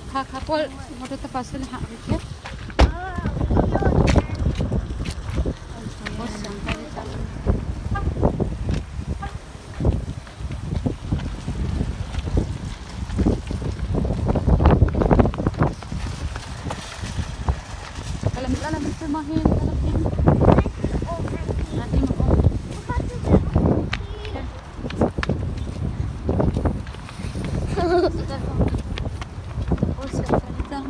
खा Paul, mau tuh pasul hak ya. Bos yang tadi tak. Alam semahin, nanti mau. Sudah. Oh, sudah datang.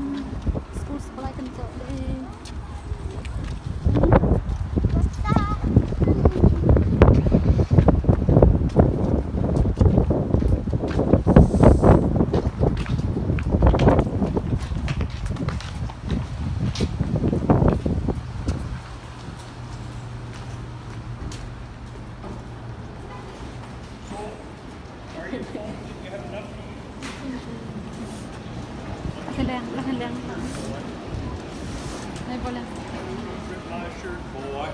School sekolah kencok deh. Lahan lang. Ay, boleh. My shirt, boy.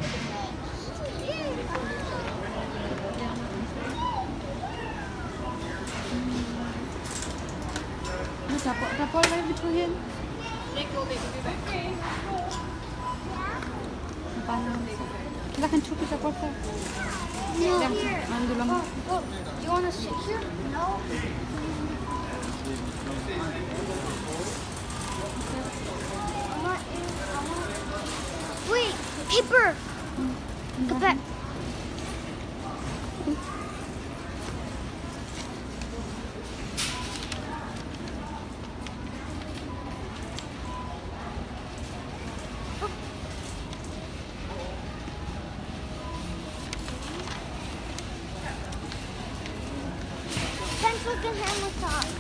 Dapol lagi bituhin. Panas. Lahan cukup dapol ka. Ando lang. Oh, you want to sit here? No. Wait, paper. Go back. Thanks for the hand massage.